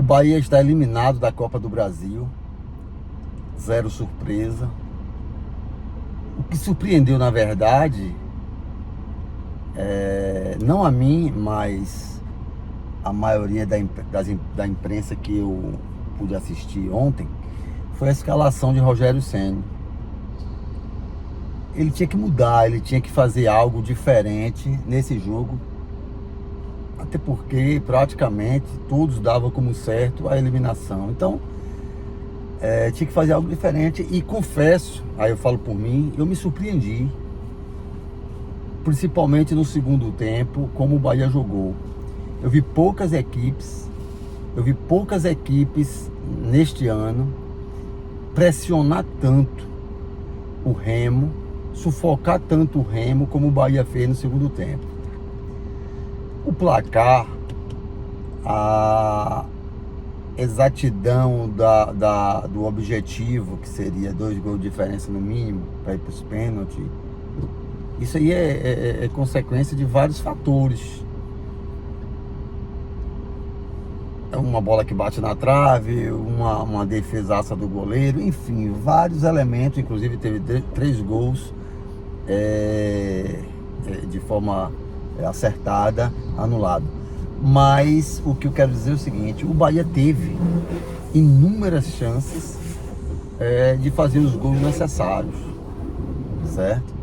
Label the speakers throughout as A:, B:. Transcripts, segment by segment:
A: Bahia está eliminado da Copa do Brasil. Zero surpresa. O que surpreendeu, na verdade, não a mim, mas a maioria da imprensa que eu pude assistir ontem, foi a escalação de Rogério Ceni. Ele tinha que mudar, ele tinha que fazer algo diferente nesse jogo, até porque praticamente todos davam como certo a eliminação. Então, tinha que fazer algo diferente e confesso, aí eu falo por mim, eu me surpreendi, principalmente no segundo tempo, como o Bahia jogou. Eu vi poucas equipes neste ano pressionar tanto o Remo, sufocar tanto o Remo como o Bahia fez no segundo tempo. O placar, a exatidão do objetivo, que seria 2 gols de diferença no mínimo para ir para os pênaltis, isso aí é consequência de vários fatores. Uma bola que bate na trave, uma defesaça do goleiro, enfim, vários elementos. Inclusive teve 3 gols de forma acertada, anulado. Mas o que eu quero dizer é o seguinte: o Bahia teve inúmeras chances de fazer os gols necessários, certo?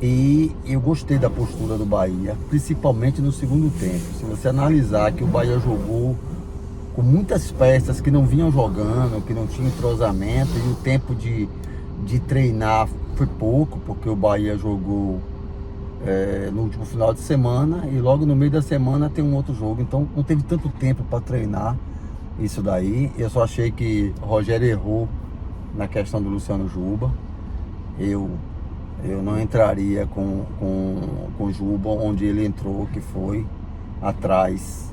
A: E eu gostei da postura do Bahia, principalmente no segundo tempo. Se você analisar que o Bahia jogou com muitas peças que não vinham jogando, que não tinham entrosamento, e o tempo de treinar foi pouco, porque o Bahia jogou no último final de semana e logo no meio da semana tem um outro jogo, então não teve tanto tempo para treinar isso daí. Eu só achei que o Rogério errou na questão do Luciano Juba. Eu não entraria com o Juba onde ele entrou, que foi atrás.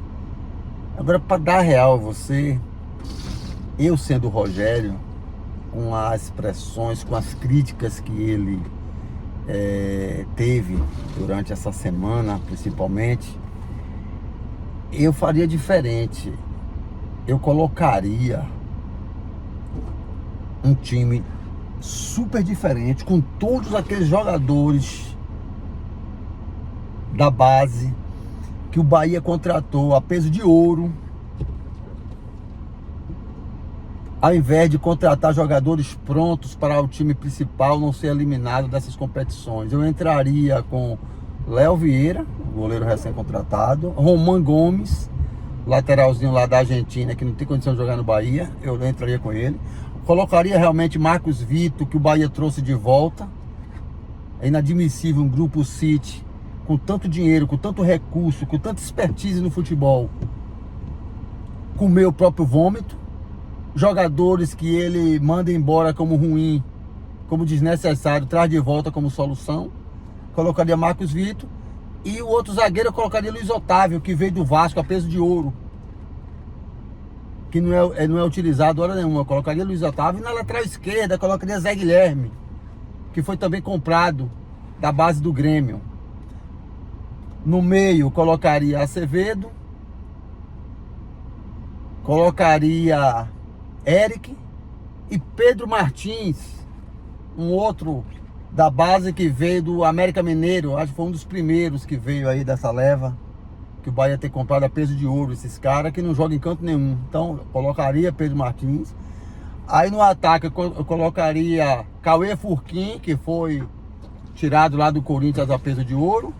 A: Agora, para dar real a você, eu sendo o Rogério, com as expressões, com as críticas que ele teve durante essa semana, principalmente, eu faria diferente. Eu colocaria um time super diferente, com todos aqueles jogadores da base que o Bahia contratou a peso de ouro, ao invés de contratar jogadores prontos para o time principal não ser eliminado dessas competições. Eu entraria com Léo Vieira, goleiro recém-contratado, Roman Gomes, lateralzinho lá da Argentina, que não tem condição de jogar no Bahia, eu entraria com ele. Colocaria realmente Marcos Vitor, que o Bahia trouxe de volta. É inadmissível um grupo City com tanto dinheiro, com tanto recurso, com tanta expertise no futebol, comer o próprio vômito. Jogadores que ele manda embora como ruim, como desnecessário, traz de volta como solução. Colocaria Marcos Vitor. E o outro zagueiro eu colocaria Luiz Otávio, que veio do Vasco a peso de ouro, que não é utilizado hora nenhuma. Eu colocaria Luiz Otávio. E na lateral esquerda eu colocaria Zé Guilherme, que foi também comprado da base do Grêmio. No meio eu colocaria Acevedo, colocaria Eric e Pedro Martins, um outro da base que veio do América Mineiro. Acho que foi um dos primeiros que veio aí dessa leva, que o Bahia ter comprado a peso de ouro. Esses caras que não jogam em canto nenhum. Então eu colocaria Pedro Martins. Aí no ataque eu colocaria Cauê Furquim, que foi tirado lá do Corinthians a peso de ouro.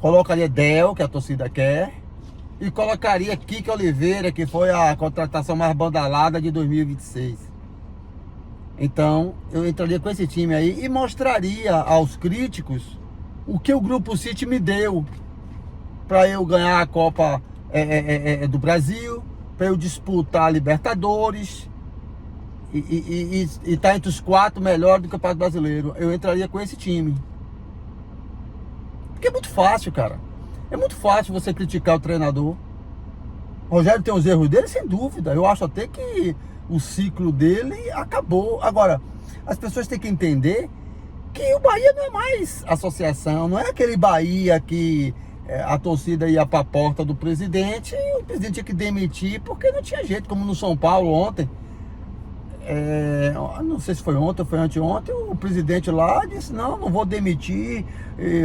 A: Colocaria Del, que a torcida quer. E colocaria Kike Oliveira, que foi a contratação mais badalada de 2026. Então eu entraria com esse time aí e mostraria aos críticos o que o Grupo City me deu para eu ganhar a Copa do Brasil, para eu disputar a Libertadores e estar entre os 4 melhores do Campeonato Brasileiro. Eu entraria com esse time. Porque é muito fácil, cara. É muito fácil você criticar o treinador. O Rogério tem os erros dele, sem dúvida. Eu acho até que o ciclo dele acabou. Agora, as pessoas têm que entender que o Bahia não é mais associação, não é aquele Bahia que a torcida ia para a porta do presidente e o presidente tinha que demitir, porque não tinha jeito, como no São Paulo ontem. Não sei se foi ontem ou foi anteontem, o presidente lá disse, não vou demitir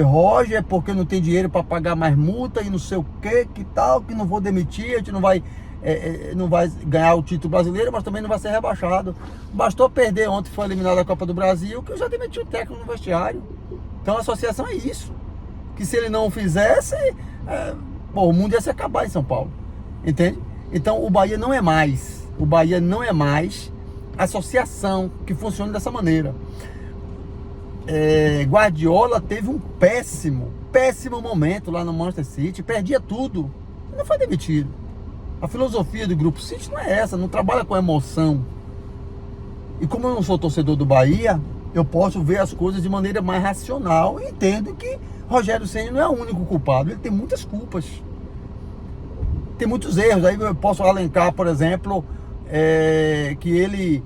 A: Roger, porque não tem dinheiro para pagar mais multa e não sei o que tal, que não vou demitir, a gente não vai ganhar o título brasileiro, mas também não vai ser rebaixado. Bastou perder ontem, foi eliminado da Copa do Brasil, que eu já demiti o técnico no vestiário. Então a associação é isso, que se ele não fizesse, o mundo ia se acabar em São Paulo, entende? Então o Bahia não é mais associação que funciona dessa maneira. Guardiola teve um péssimo momento lá no Manchester City, perdia tudo, não foi demitido. A filosofia do Grupo City não é essa, não trabalha com emoção. E como eu não sou torcedor do Bahia, eu posso ver as coisas de maneira mais racional e entendo que Rogério Ceni não é o único culpado, ele tem muitas culpas, tem muitos erros. Aí eu posso alencar, por exemplo, que ele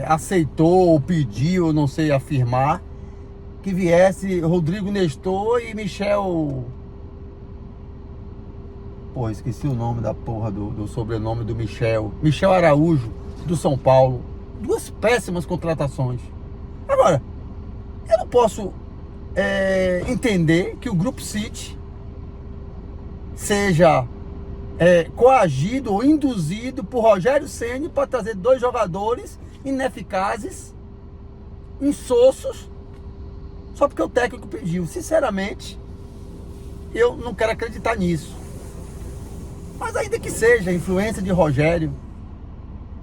A: aceitou ou pediu, não sei afirmar, que viesse Rodrigo Nestor e Michel... esqueci o nome da porra do sobrenome do Michel Araújo, do São Paulo. Duas péssimas contratações. Agora, eu não posso entender que o Grupo City seja coagido ou induzido por Rogério Ceni para trazer dois jogadores ineficazes, insossos, só porque o técnico pediu. Sinceramente, eu não quero acreditar nisso. Mas ainda que seja influência de Rogério,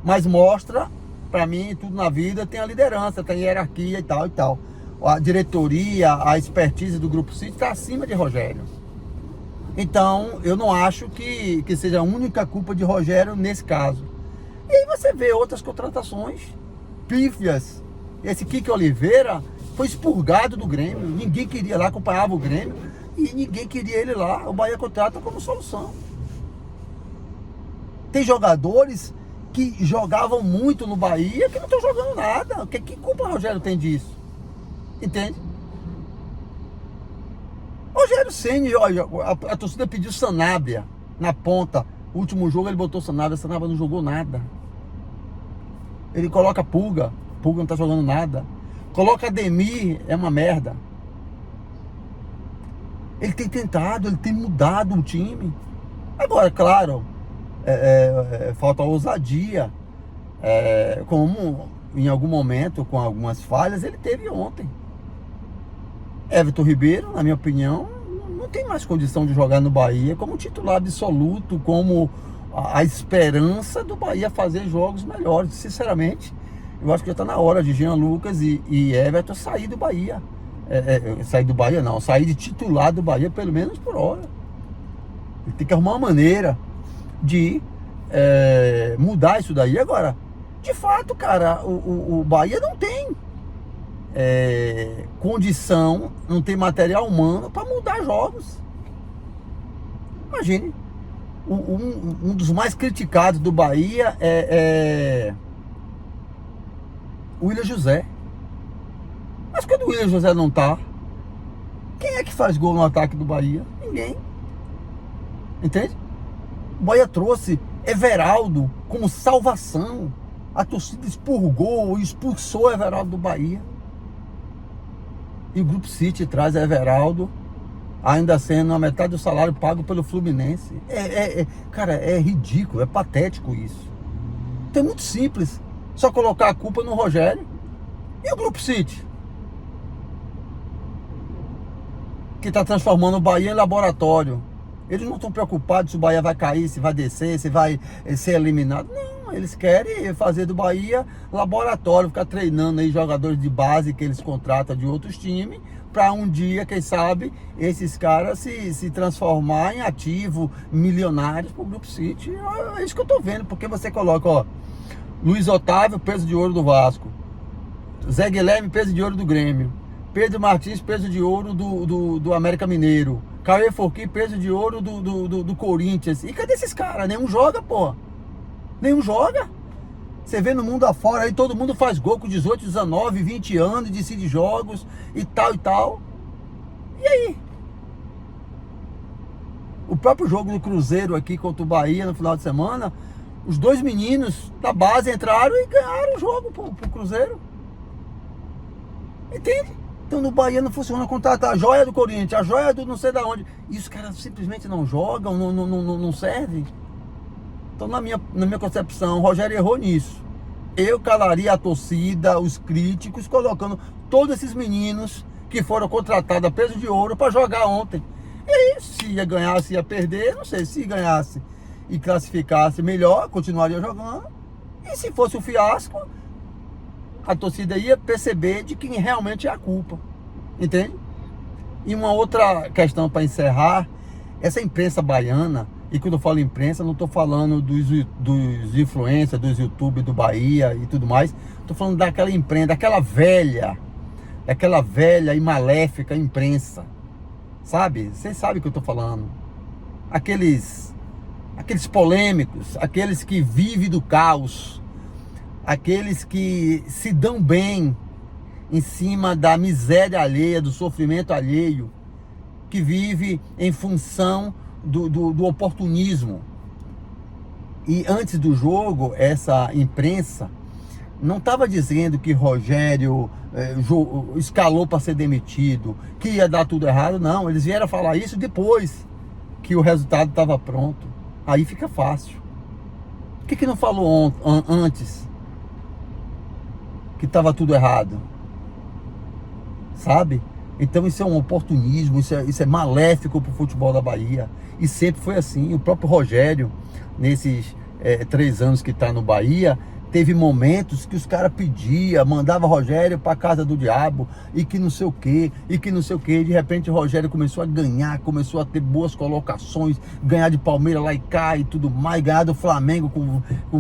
A: mas mostra, para mim, tudo na vida tem a liderança, tem a hierarquia e tal e tal. A diretoria, a expertise do Grupo City está acima de Rogério. Então, eu não acho que seja a única culpa de Rogério nesse caso. E aí você vê outras contratações pífias. Esse Kike Oliveira foi expurgado do Grêmio. Ninguém queria lá, acompanhava o Grêmio e ninguém queria ele lá. O Bahia contrata como solução. Tem jogadores que jogavam muito no Bahia que não estão jogando nada. Que culpa o Rogério tem disso? Entende? Rogério Ceni, olha, a torcida pediu Sanabria na ponta. O último jogo ele botou Sanabria não jogou nada. Ele coloca Pulga não tá jogando nada. Coloca Ademir, é uma merda. Ele tem tentado, ele tem mudado o time. Agora, claro, falta ousadia, como em algum momento, com algumas falhas, ele teve ontem. Everton Ribeiro, na minha opinião, não tem mais condição de jogar no Bahia como titular absoluto, como a esperança do Bahia fazer jogos melhores. Sinceramente, eu acho que já está na hora de Jean Lucas e Everton sair do Bahia. Sair do Bahia não, sair de titular do Bahia pelo menos por hora. Ele tem que arrumar uma maneira de mudar isso daí. Agora, de fato, cara, o Bahia não tem condição, não tem material humano para mudar jogos. Imagine, um dos mais criticados do Bahia o Willian José. Mas quando o Willian José não tá, quem é que faz gol no ataque do Bahia? Ninguém. Entende? O Bahia trouxe Everaldo como salvação. A torcida expurgou, expulsou Everaldo do Bahia. E o Grupo City traz Everaldo, ainda sendo a metade do salário pago pelo Fluminense. Cara, é ridículo, é patético isso. Então é muito simples. Só colocar a culpa no Rogério. E o Grupo City, que está transformando o Bahia em laboratório. Eles não estão preocupados se o Bahia vai cair, se vai descer, se vai ser eliminado. Não, eles querem fazer do Bahia laboratório, ficar treinando aí jogadores de base que eles contratam de outros times, para um dia, quem sabe, esses caras se transformar em ativo, milionários para o Grupo City. É isso que eu estou vendo, porque você coloca, ó, Luiz Otávio, peso de ouro do Vasco, Zé Guilherme, peso de ouro do Grêmio, Pedro Martins, peso de ouro do América Mineiro, Cauê Forquim, peso de ouro do Corinthians. E cadê esses caras? Nenhum joga, pô. Nenhum joga. Você vê no mundo afora aí, todo mundo faz gol com 18, 19, 20 anos, decide jogos e tal e tal. E aí? próprio jogo do Cruzeiro aqui contra o Bahia no final de semana, os 2 meninos da base entraram e ganharam o jogo pro Cruzeiro. Entende? Então no Bahia não funciona contratar a joia do Corinthians, a joia do não sei da onde. E os caras simplesmente não jogam, não servem. Então na minha concepção, o Rogério errou nisso. Eu calaria a torcida, os críticos, colocando todos esses meninos que foram contratados a peso de ouro para jogar ontem. E aí, se ia ganhar, se ia perder, não sei. Se ganhasse e classificasse melhor, continuaria jogando. E se fosse um fiasco, a torcida ia perceber de quem realmente é a culpa. Entende? E uma outra questão para encerrar, essa imprensa baiana, e quando eu falo imprensa, não estou falando dos influencers, dos youtubers do Bahia e tudo mais, estou falando daquela imprensa, daquela velha e maléfica imprensa, sabe? Vocês sabem o que eu estou falando. Aqueles polêmicos, aqueles que vivem do caos, aqueles que se dão bem em cima da miséria alheia, do sofrimento alheio, que vive em função do oportunismo. E antes do jogo, essa imprensa não estava dizendo que Rogério escalou para ser demitido, que ia dar tudo errado. Não, eles vieram falar isso depois que o resultado estava pronto. Aí fica fácil. Por que não falou antes que estava tudo errado? Sabe? Então isso é um oportunismo, isso é maléfico para o futebol da Bahia. E sempre foi assim. O próprio Rogério, nesses 3 anos que está no Bahia, teve momentos que os caras pediam, mandava Rogério para casa do diabo, e que não sei o que, De repente o Rogério começou a ganhar, começou a ter boas colocações, ganhar de Palmeiras lá e cá e tudo mais, ganhar do Flamengo com o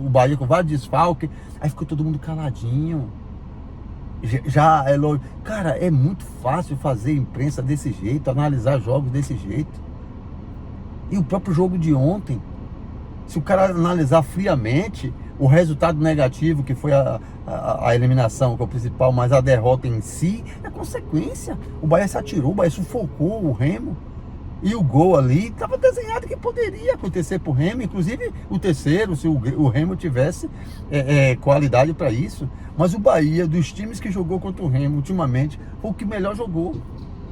A: Bahia com vários desfalques. Aí ficou todo mundo caladinho. Cara, é muito fácil fazer imprensa desse jeito, analisar jogos desse jeito. E o próprio jogo de ontem, se o cara analisar friamente, o resultado negativo, que foi a eliminação, que é o principal, mas a derrota em si é consequência. O Bahia se atirou, o Bahia sufocou o Remo. E o gol ali estava desenhado que poderia acontecer para o Remo, inclusive o terceiro, se o Remo tivesse qualidade para isso. Mas o Bahia, dos times que jogou contra o Remo ultimamente, foi o que melhor jogou.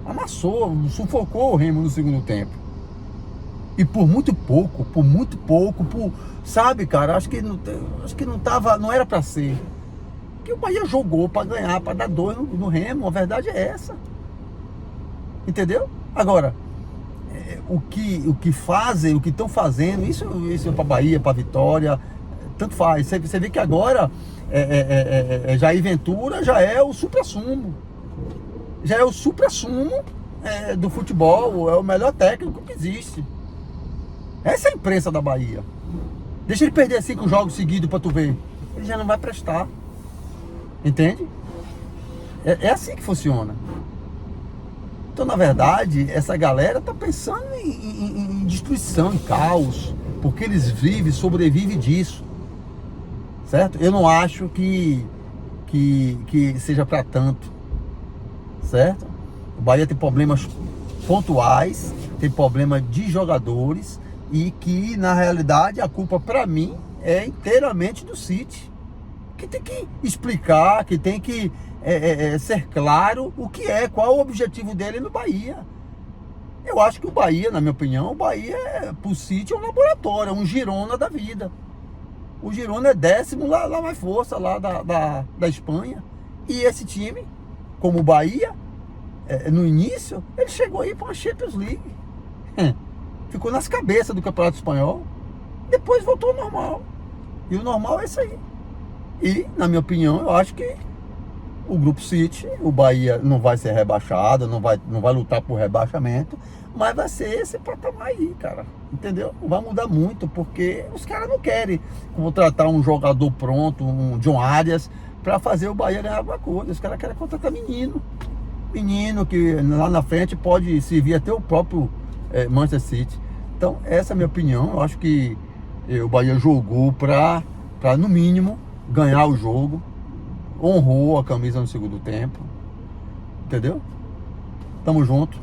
A: Amassou, sufocou o Remo no segundo tempo. E por muito pouco, sabe, cara, acho que não era para ser. Porque o Bahia jogou para ganhar, para dar 2 no Remo, a verdade é essa. Entendeu? Agora, o que fazem, o que estão fazendo, isso é para Bahia, para Vitória, tanto faz. Você vê que agora Jair Ventura já é o supra-sumo. Já é o supra-sumo do futebol, é o melhor técnico que existe. Essa é a imprensa da Bahia. Deixa ele perder 5 jogos seguidos para tu ver. Ele já não vai prestar. Entende? É assim que funciona. Então, na verdade, essa galera tá pensando em destruição, em caos, porque eles sobrevivem disso, certo? Eu não acho que seja para tanto, certo? O Bahia tem problemas pontuais, tem problema de jogadores, e que, na realidade, a culpa, para mim, é inteiramente do City, que tem que explicar, que tem que ser claro qual é o objetivo dele no Bahia. Eu acho que o Bahia, na minha opinião, o Bahia pro City é um laboratório, é um Girona da vida. O Girona é 10º lá mais força, lá da Espanha. E esse time, como o Bahia, no início, ele chegou aí para uma Champions League. Ficou nas cabeças do Campeonato Espanhol. Depois voltou ao normal. E o normal é isso aí. E, na minha opinião, eu acho que o Grupo City, o Bahia não vai ser rebaixado, não vai lutar por rebaixamento, mas vai ser esse patamar aí, cara. Entendeu? Não vai mudar muito, porque os caras não querem contratar um jogador pronto, um John Arias, para fazer o Bahia ganhar alguma coisa. Os caras querem contratar menino que lá na frente pode servir até o próprio Manchester City. Então, essa é a minha opinião. Eu acho que o Bahia jogou para no mínimo ganhar o jogo, honrou a camisa no segundo tempo, entendeu? Tamo junto.